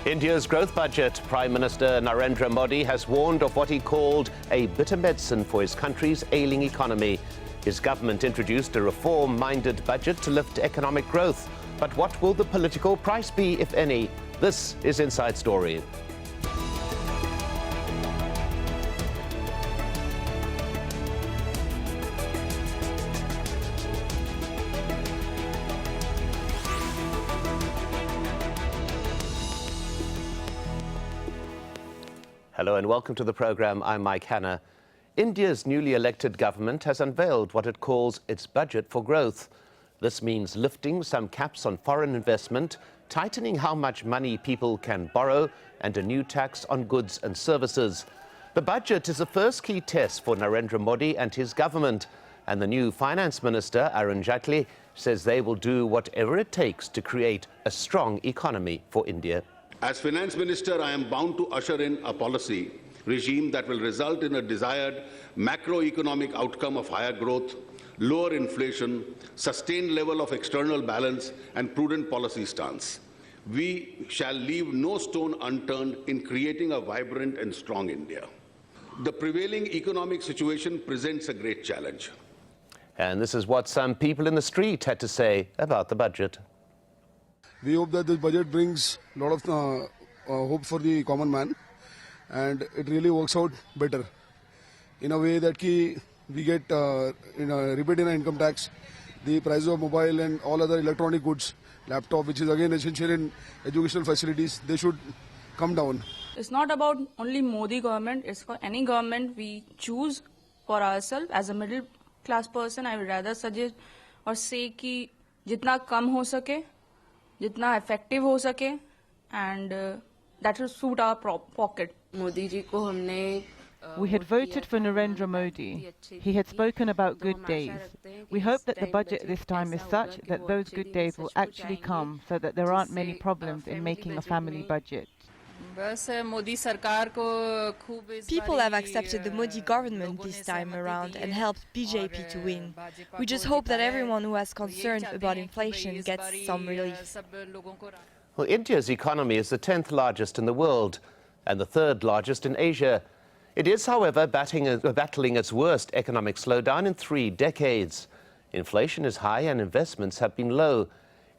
India's growth budget. Prime Minister Narendra Modi has warned of what he called a bitter medicine for his country's ailing economy. His government introduced a reform-minded budget to lift economic growth. But what will the political price be, if any? This is Inside Story. Hello and welcome to the program. I'm Mike Hanna. India's newly elected government has unveiled what it calls its budget for growth. This means lifting some caps on foreign investment, tightening how much money people can borrow, and a new tax on goods and services. The budget is the first key test for Narendra Modi and his government, and the new finance minister, Arun Jaitley, says they will do whatever it takes to create a strong economy for India. As Finance Minister, I am bound to usher in a policy regime that will result in a desired macroeconomic outcome of higher growth, lower inflation, sustained level of external balance, and prudent policy stance. We shall leave no stone unturned in creating a vibrant and strong India. The prevailing economic situation presents a great challenge. And this is what some people in the street had to say about the budget. We hope that this budget brings a lot of hope for the common man, and it really works out better in a way that we get rebate in our income tax, the price of mobile and all other electronic goods, laptop, which is again essential in educational facilities, they should come down. It's not about only Modi government, it's for any government we choose for ourselves. As a middle class person, I would rather suggest or say कि जितना कम हो सके, जितना effective हो सके, and that will suit our pocket. Modi ji को हमने We had voted for Narendra Modi. He had spoken about good days. We hope that the budget this time is such that those good days will actually come, so that there aren't many problems in making a family budget. People have accepted the Modi government this time around and helped BJP to win. We just hope that everyone who has concerns about inflation gets some relief. Well, India's economy is the 10th largest in the world and the 3rd largest in Asia. It is, however, battling its worst economic slowdown in 3 decades. Inflation is high and investments have been low.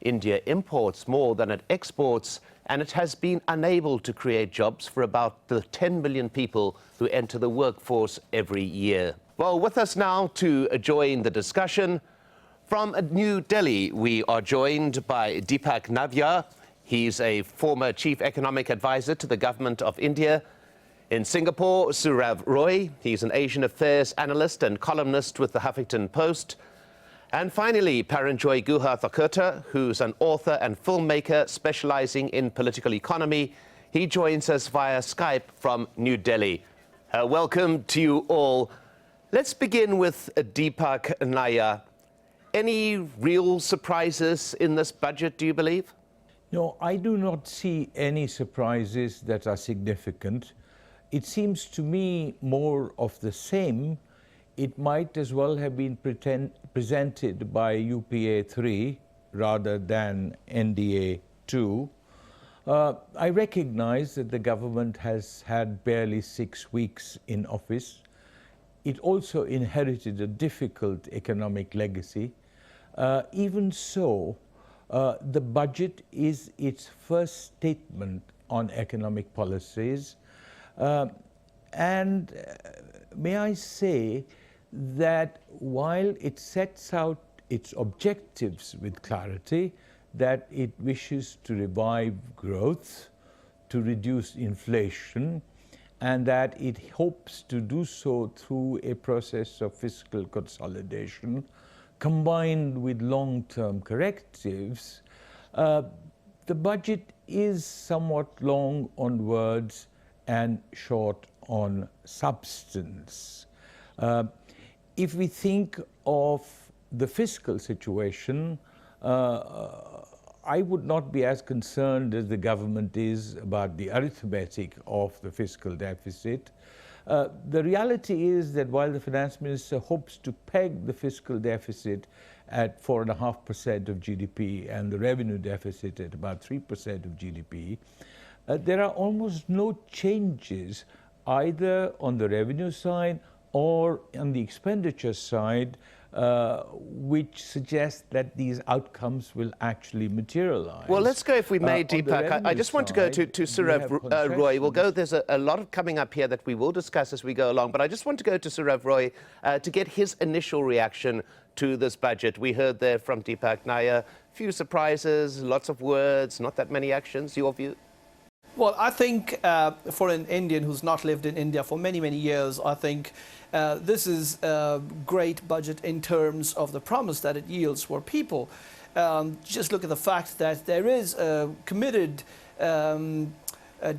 India imports more than it exports, and it has been unable to create jobs for about the 10 million people who enter the workforce every year. Well, with us now to join the discussion, from New Delhi, we are joined by Deepak Navyar. He's a former chief economic advisor to the government of India. In Singapore, Surav Roy. He's an Asian affairs analyst and columnist with the Huffington Post. And finally, Paranjoy Guha Thakurta, who's an author and filmmaker specializing in political economy. He joins us via Skype from New Delhi. Welcome to you all. Let's begin with Deepak Navyar. Any real surprises in this budget, do you believe? No, I do not see any surprises that are significant. It seems to me more of the same. It might as well have been presented by UPA 3 rather than NDA 2. I recognize that the government has had barely 6 weeks in office. It also inherited a difficult economic legacy. Even so, the budget is its first statement on economic policies. And may I say that while it sets out its objectives with clarity, that it wishes to revive growth, to reduce inflation, and that it hopes to do so through a process of fiscal consolidation, combined with long-term correctives, the budget is somewhat long on words and short on substance. If we think of the fiscal situation, I would not be as concerned as the government is about the arithmetic of the fiscal deficit. The reality is that while the finance minister hopes to peg the fiscal deficit at 4.5% of GDP and the revenue deficit at about 3% of GDP, there are almost no changes either on the revenue side or on the expenditure side, which suggests that these outcomes will actually materialize. Well, let's go, if we may, On the Deepak. I just want to go to revenue Saurav side, we Roy. have We'll go, there's a lot of coming up here that we will discuss as we go along, but I just want to go to Saurav Roy to get his initial reaction to this budget. We heard there from Deepak Nair, few surprises, lots of words, not that many actions. Your view? Well, I think for an Indian who's not lived in India for many, many years, I think this is a great budget in terms of the promise that it yields for people. Just look at the fact that there is a committed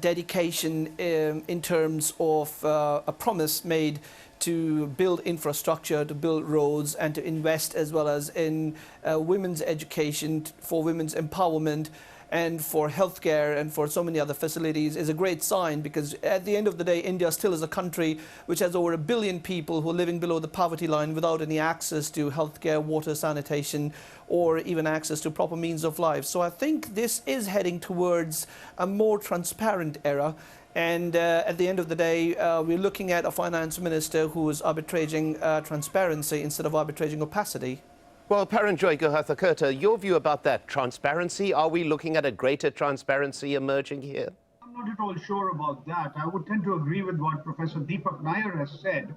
dedication in terms of a promise made to build infrastructure, to build roads, and to invest as well as in women's education, for women's empowerment, and for healthcare and for so many other facilities is a great sign, because at the end of the day, India still is a country which has over 1 billion people who are living below the poverty line without any access to healthcare, water, sanitation, or even access to proper means of life. So I think this is heading towards a more transparent era. And at the end of the day, we're looking at a finance minister who is arbitraging transparency instead of arbitraging opacity. Well, Paranjoy Guhathakurta, your view about that transparency? Are we looking at a greater transparency emerging here? I'm not at all sure about that. I would tend to agree with what Professor Deepak Nair has said,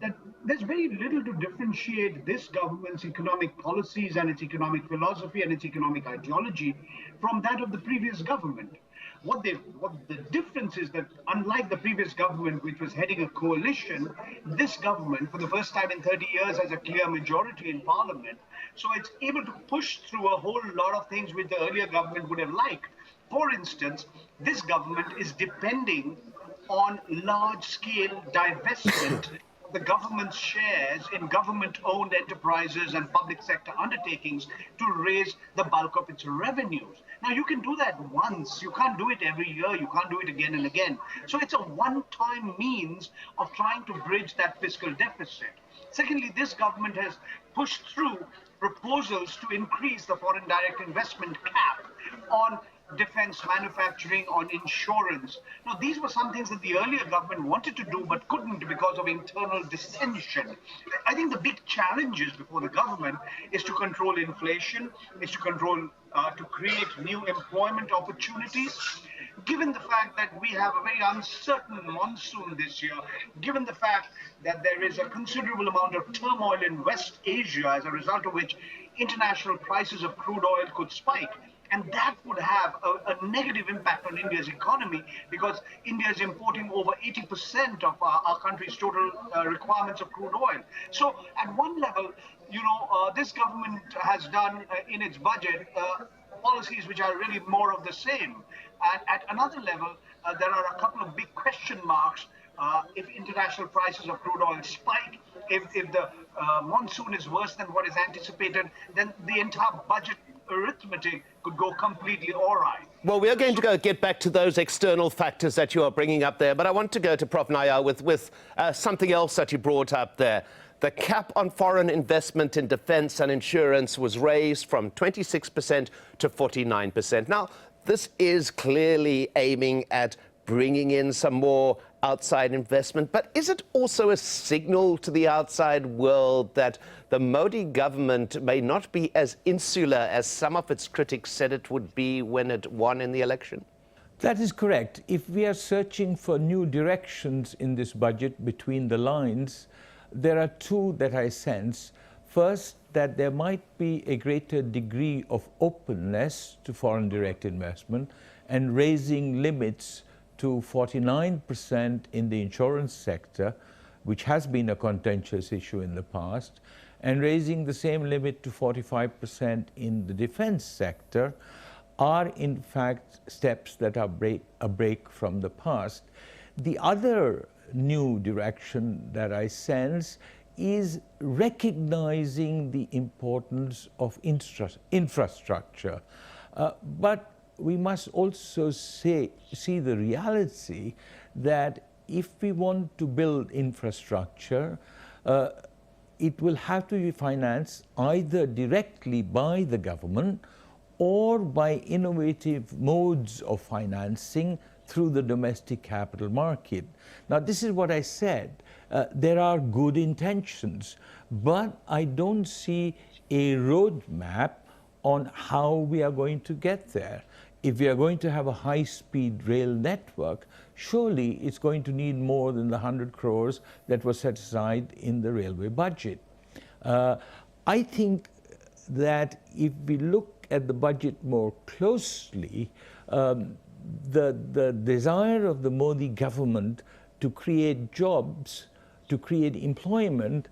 that there's very little to differentiate this government's economic policies and its economic philosophy and its economic ideology from that of the previous government. What the difference is that, unlike the previous government, which was heading a coalition, this government, for the first time in 30 years, has a clear majority in parliament. So it's able to push through a whole lot of things which the earlier government would have liked. For instance, this government is depending on large-scale divestment the government's shares in government-owned enterprises and public sector undertakings to raise the bulk of its revenues. Now, you can do that once. You can't do it every year. You can't do it again and again. So it's a one-time means of trying to bridge that fiscal deficit. Secondly, this government has pushed through proposals to increase the foreign direct investment cap on defense manufacturing, on insurance. Now, these were some things that the earlier government wanted to do but couldn't because of internal dissension. I think the big challenges before the government is to control inflation, is to control, to create new employment opportunities. Given the fact that we have a very uncertain monsoon this year, given the fact that there is a considerable amount of turmoil in West Asia, as a result of which international prices of crude oil could spike, and that would have a negative impact on India's economy, because India is importing over 80% of our country's total requirements of crude oil. So at one level, this government has done in its budget policies which are really more of the same. And at another level, there are a couple of big question marks. If international prices of crude oil spike, if the monsoon is worse than what is anticipated, then the entire budget arithmetic could go completely awry. Well, we are going to get back to those external factors that you are bringing up there, but I want to go to Prof. Nair with something else that you brought up there. The cap on foreign investment in defense and insurance was raised from 26% to 49%. Now, this is clearly aiming at bringing in some more outside investment, but is it also a signal to the outside world that the Modi government may not be as insular as some of its critics said it would be when it won in the election? That is correct. If we are searching for new directions in this budget between the lines, there are two that I sense. First, that there might be a greater degree of openness to foreign direct investment and raising limits to 49% in the insurance sector, which has been a contentious issue in the past, and raising the same limit to 45% in the defense sector are in fact steps that are a break from the past. The other new direction that I sense is recognizing the importance of infrastructure. But we must also see the reality that if we want to build infrastructure, it will have to be financed either directly by the government or by innovative modes of financing through the domestic capital market. Now, this is what I said. There are good intentions, but I don't see a roadmap on how we are going to get there. If we are going to have a high-speed rail network, surely it's going to need more than the 100 crores that was set aside in the railway budget. I think that if we look at the budget more closely, the desire of the Modi government to create jobs, to create employment,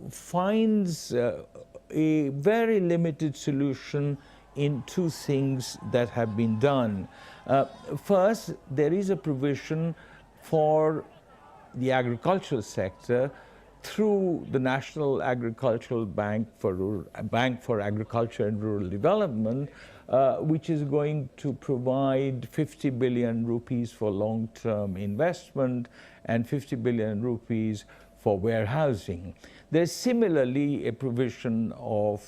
finds a very limited solution in two things that have been done. First, there is a provision for the agricultural sector through the National Agricultural Bank for Agriculture and Rural Development, which is going to provide 50 billion rupees for long-term investment and 50 billion rupees for warehousing. There's similarly a provision of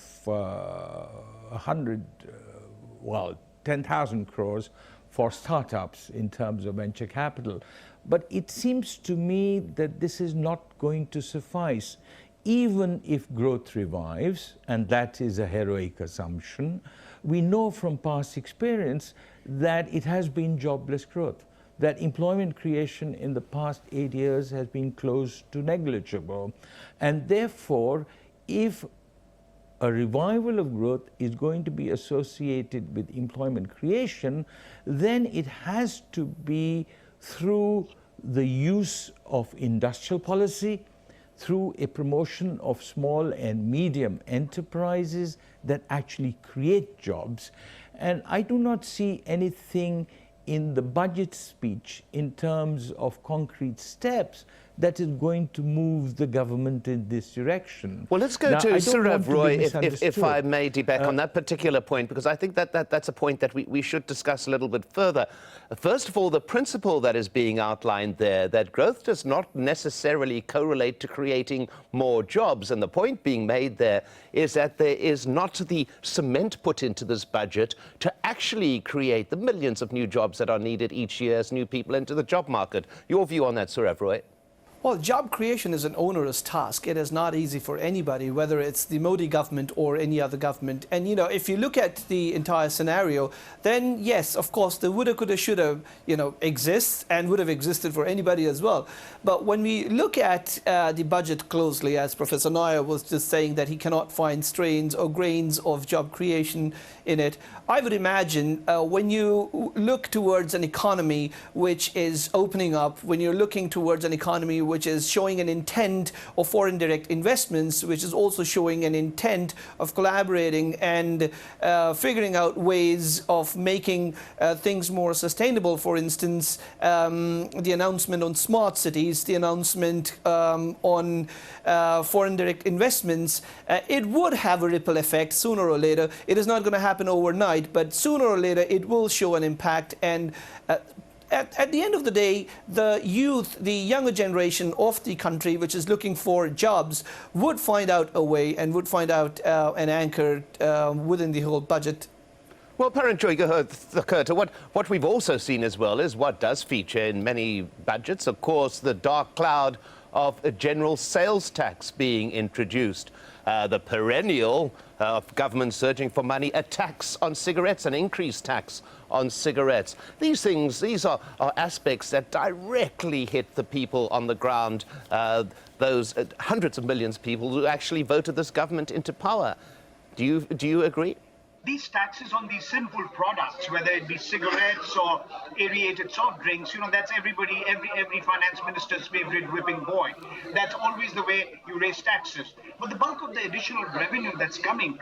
10,000 crores for startups in terms of venture capital. But it seems to me that this is not going to suffice. Even if growth revives, and that is a heroic assumption, we know from past experience that it has been jobless growth, that employment creation in the past 8 years has been close to negligible. And therefore, if a revival of growth is going to be associated with employment creation, then it has to be through the use of industrial policy, through a promotion of small and medium enterprises that actually create jobs. And I do not see anything in the budget speech in terms of concrete steps that is going to move the government in this direction. Well, let's go to Saurav Roy, if I may, Deepak, on that particular point, because I think that's a point that we should discuss a little bit further. First of all, the principle that is being outlined there, that growth does not necessarily correlate to creating more jobs. And the point being made there is that there is not the cement put into this budget to actually create the millions of new jobs that are needed each year as new people enter the job market. Your view on that, Saurav Roy? Well, job creation is an onerous task. It is not easy for anybody, whether it's the Modi government or any other government. And, you know, if you look at the entire scenario, then yes, of course, the woulda, coulda, shoulda, exists and would have existed for anybody as well. But when we look at the budget closely, as Professor Nair was just saying that he cannot find strains or grains of job creation in it, I would imagine when you look towards an economy which is opening up, when you're looking towards an economy which is showing an intent of foreign direct investments, which is also showing an intent of collaborating and figuring out ways of making things more sustainable. For instance, the announcement on smart cities, the announcement on foreign direct investments, it would have a ripple effect sooner or later. It is not going to happen overnight, but sooner or later it will show an impact. And at the end of the day, the youth, the younger generation of the country, which is looking for jobs, would find out a way and would find out an anchor within the whole budget. Well, Paranjoy Thakurta, what we've also seen as well is what does feature in many budgets, of course, the dark cloud of a general sales tax being introduced. The perennial of government searching for money, a tax on cigarettes, an increased tax on cigarettes. These are aspects that directly hit the people on the ground, those hundreds of millions of people who actually voted this government into power. Do you agree? These taxes on these sinful products, whether it be cigarettes or aerated soft drinks, that's every finance minister's favorite whipping boy. That's always the way you raise taxes. But the bulk of the additional revenue that's coming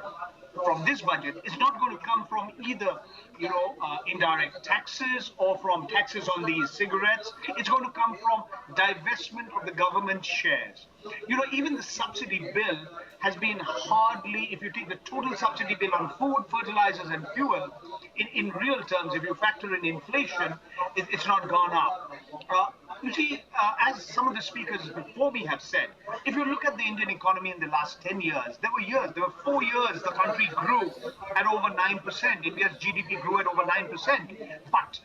from this budget is not going to come from either, indirect taxes or from taxes on these cigarettes. It's going to come from divestment of the government shares. Even the subsidy bill has been hardly, if you take the total subsidy bill on food, fertilizers and fuel, in real terms, if you factor in inflation, it's not gone up. You see, as some of the speakers before me have said, if you look at the Indian economy in the last 10 years, there were 4 years the country grew at over 9%. India's GDP grew at over 9%. But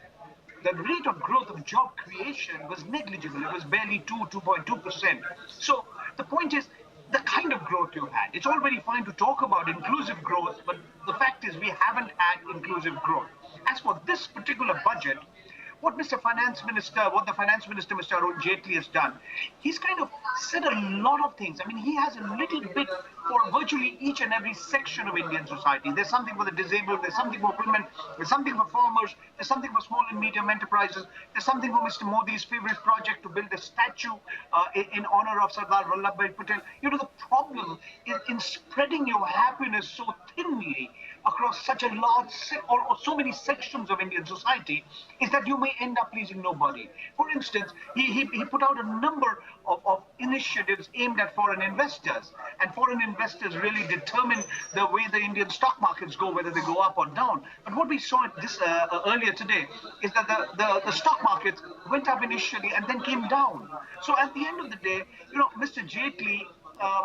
the rate of growth of job creation was negligible. It was barely 2.2%. So the point is, the kind of growth you had. It's all very fine to talk about inclusive growth, but the fact is we haven't had inclusive growth. As for this particular budget, what the Finance Minister, Mr. Arun Jaitley, has done, he's kind of said a lot of things. I mean, he has a little bit for virtually each and every section of Indian society. There's something for the disabled, there's something for women, there's something for farmers, there's something for small and medium enterprises, there's something for Mr. Modi's favorite project to build a statue in honor of Sardar Vallabhbhai Patel. You know, the problem is in spreading your happiness so thinly across such a large or so many sections of Indian society is that you may end up pleasing nobody. For instance, he put out a number of initiatives aimed at foreign investors, and foreign investors really determine the way the Indian stock markets go, whether they go up or down. But what we saw earlier today is that the stock markets went up initially and then came down. So at the end of the day, you know, Mr. Jaitley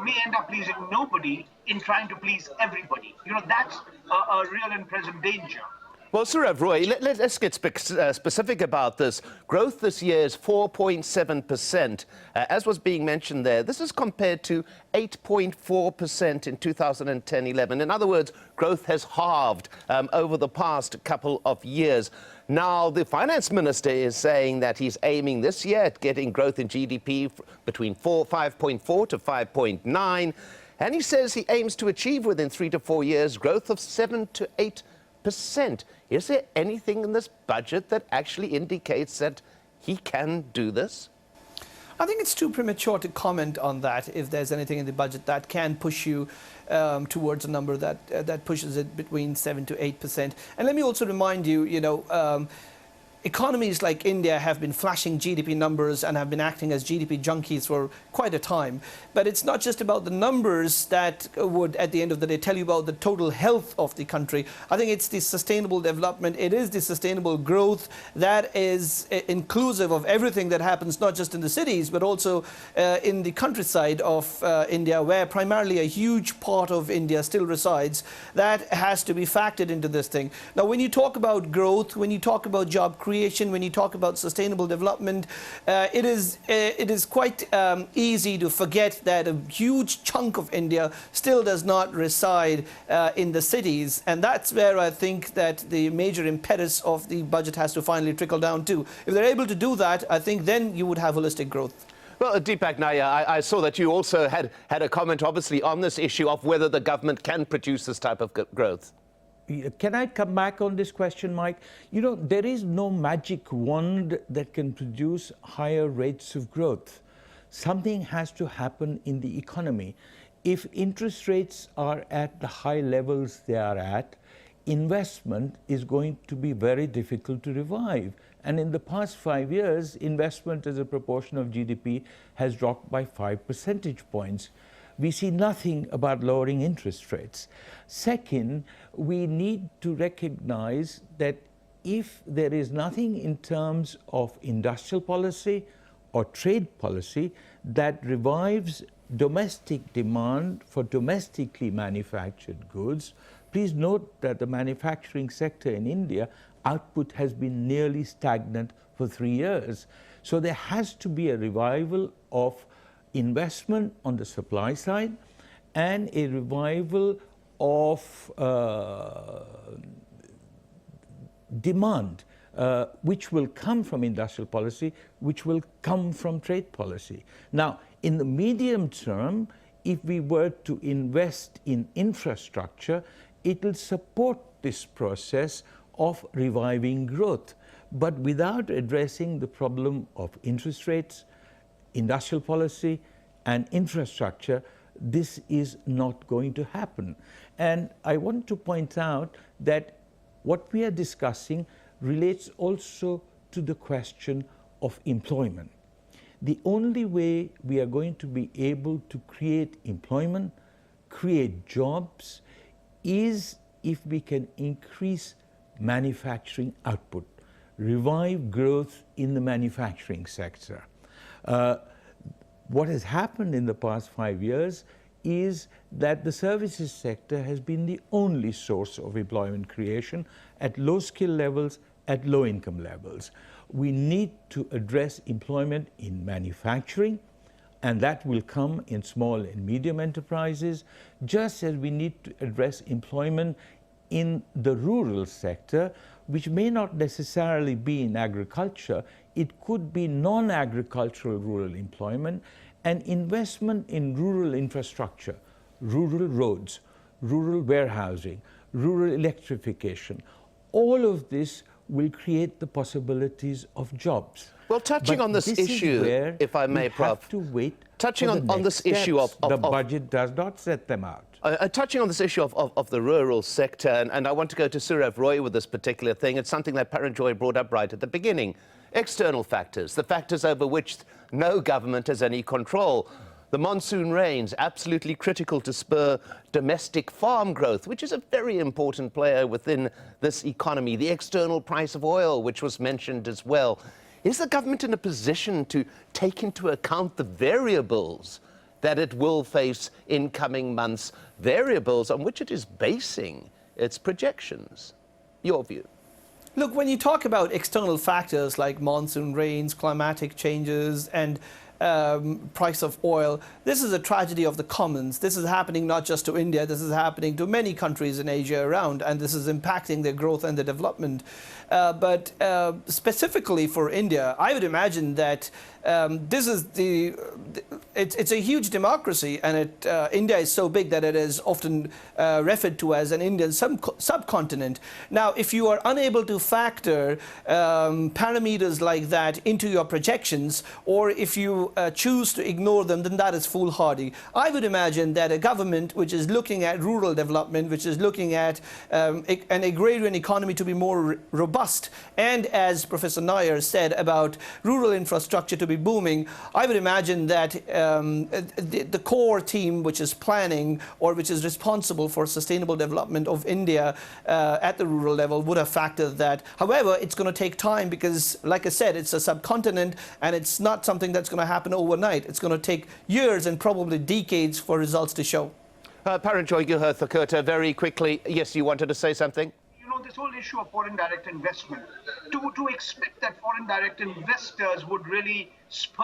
may end up pleasing nobody in trying to please everybody. You know, that's a real and present danger. Well, Surav Roy, let's get specific about this. Growth this year is 4.7%. As was being mentioned there, this is compared to 8.4% in 2010-11. In other words, growth has halved over the past couple of years. Now, the finance minister is saying that he's aiming this year at getting growth in GDP between 5.4 to 5.9. And he says he aims to achieve within 3 to 4 years growth of 7 to 8%. Is there anything in this budget that actually indicates that he can do this? I think it's too premature to comment on that, if there's anything in the budget that can push you towards a number that pushes it between 7 to 8%. And let me also remind you, economies like India have been flashing GDP numbers and have been acting as GDP junkies for quite a time. But it's not just about the numbers that would, at the end of the day, tell you about the total health of the country. I think it's the sustainable development, it is the sustainable growth that is inclusive of everything that happens, not just in the cities, but also in the countryside of India, where primarily a huge part of India still resides. That has to be factored into this thing. Now, when you talk about growth, when you talk about job creation, when you talk about sustainable development, it is quite easy to forget that a huge chunk of India still does not reside in the cities, and that's where I think that the major impetus of the budget has to finally trickle down to. If they're able to do that, I think then you would have holistic growth. Well, Deepak Nair, I saw that you also had a comment, obviously, on this issue of whether the government can produce this type of growth. Can I come back on this question, Mike? You know, there is no magic wand that can produce higher rates of growth. Something has to happen in the economy. If interest rates are at the high levels they are at, investment is going to be very difficult to revive. And in the past 5 years, investment as a proportion of GDP has dropped by 5 percentage points. We see nothing about lowering interest rates. Second, we need to recognize that if there is nothing in terms of industrial policy or trade policy that revives domestic demand for domestically manufactured goods, please note that the manufacturing sector in India, output has been nearly stagnant for 3 years. So there has to be a revival of investment on the supply side and a revival of demand, which will come from industrial policy, which will come from trade policy. Now, in the medium term, if we were to invest in infrastructure, it will support this process of reviving growth. But without addressing the problem of interest rates, industrial policy and infrastructure, this is not going to happen. And I want to point out that what we are discussing relates also to the question of employment. The only way we are going to be able to create employment, create jobs is if we can increase manufacturing output, revive growth in the manufacturing sector. What has happened in the past 5 years is that the services sector has been the only source of employment creation at low skill levels, at low income levels. We need to address employment in manufacturing, and that will come in small and medium enterprises, just as we need to address employment in the rural sector, which may not necessarily be in agriculture. It could be non-agricultural rural employment, and investment in rural infrastructure, rural roads, rural warehousing, rural electrification. All of this will create the possibilities of jobs. Well, touching on this issue, if I may, Prof. Have to wait. Touching on this issue of the budget does not set them out. Touching on this issue of the rural sector, and I want to go to Surav Roy with this particular thing. It's something that Paranjoy brought up right at the beginning. External factors, the factors over which no government has any control. The monsoon rains, absolutely critical to spur domestic farm growth, which is a very important player within this economy. The external price of oil, which was mentioned as well. Is the government in a position to take into account the variables that it will face in coming months, variables on which it is basing its projections? Your view? Look, when you talk about external factors like monsoon rains, climatic changes, and price of oil, this is a tragedy of the commons. This is happening not just to India, this is happening to many countries in Asia around, and this is impacting their growth and their development. But specifically for India, I would imagine that this is it's a huge democracy, and India is so big that it is often referred to as an Indian subcontinent. Now, if you are unable to factor parameters like that into your projections, or if you choose to ignore them, then that is foolhardy. I would imagine that a government which is looking at rural development, which is looking at an agrarian economy to be more robust, and as Professor Nair said about rural infrastructure to be booming, I would imagine that the core team which is planning or which is responsible for sustainable development of India at the rural level would have factored that. However, it's going to take time because, like I said, it's a subcontinent and it's not something that's going to happen overnight. It's going to take years and probably decades for results to show. Paranjoy Guha-Thakurta, very quickly. Yes, you wanted to say something? You know, this whole issue of foreign direct investment, to expect that foreign direct investors would really spur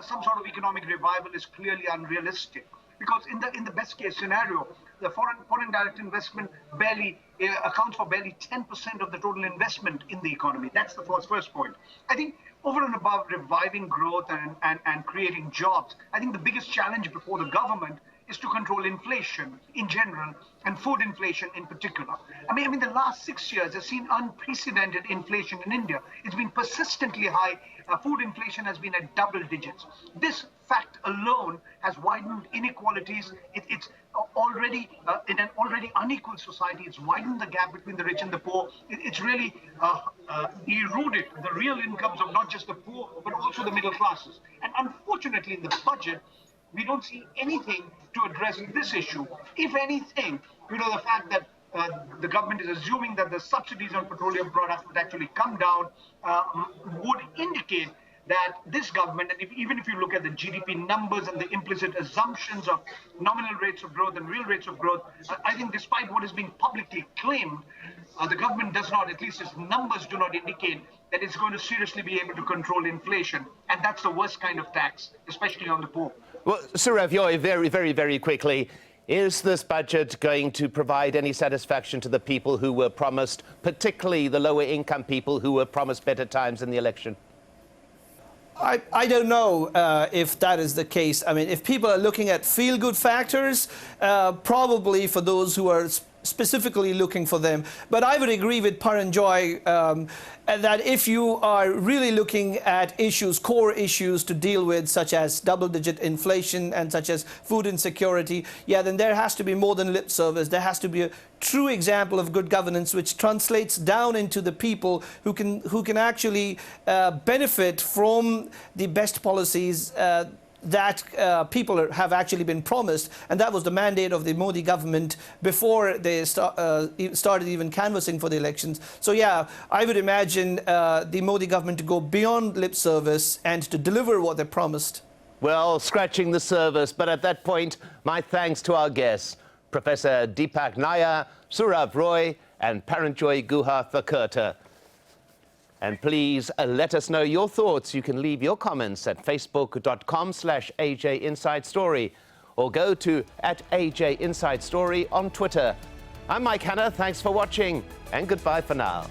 some sort of economic revival is clearly unrealistic. Because in the best case scenario, the foreign direct investment barely accounts for barely 10% of the total investment in the economy. That's the first point. I think over and above reviving growth and creating jobs, I think the biggest challenge before the government is to control inflation in general and food inflation in particular. I mean, the last 6 years has seen unprecedented inflation in India. It's been persistently high. Food inflation has been at double digits. This fact alone has widened inequalities. It's already in an already unequal society. It's widened the gap between the rich and the poor. It's really eroded the real incomes of not just the poor, but also the middle classes. And unfortunately, in the budget, we don't see anything to address this issue. If anything, you know, the fact that the government is assuming that the subsidies on petroleum products would actually come down would indicate that this government, and even if you look at the GDP numbers and the implicit assumptions of nominal rates of growth and real rates of growth, I think despite what is being publicly claimed, the government does not, at least its numbers do not indicate that it's going to seriously be able to control inflation. And that's the worst kind of tax, especially on the poor. Well, Surav Roy, very quickly, is this budget going to provide any satisfaction to the people who were promised, particularly the lower income people who were promised better times in the election? I don't know if that is the case. I mean, if people are looking at feel-good factors, probably for those who are specifically looking for them. But I would agree with Paranjoy that if you are really looking at issues, core issues to deal with, such as double-digit inflation and such as food insecurity, yeah, then there has to be more than lip service. There has to be a true example of good governance which translates down into the people who can actually benefit from the best policies that people have actually been promised, and that was the mandate of the Modi government before they started even canvassing for the elections. So yeah, I would imagine the Modi government to go beyond lip service and to deliver what they promised. Well, scratching the surface, but at that point, my thanks to our guests, Professor Deepak Nair, Surav Roy, and Paranjoy Guha Thakurta. And please let us know your thoughts. You can leave your comments at facebook.com/AJ Inside Story or go to @AJ Inside Story on Twitter. I'm Mike Hanna. Thanks for watching and goodbye for now.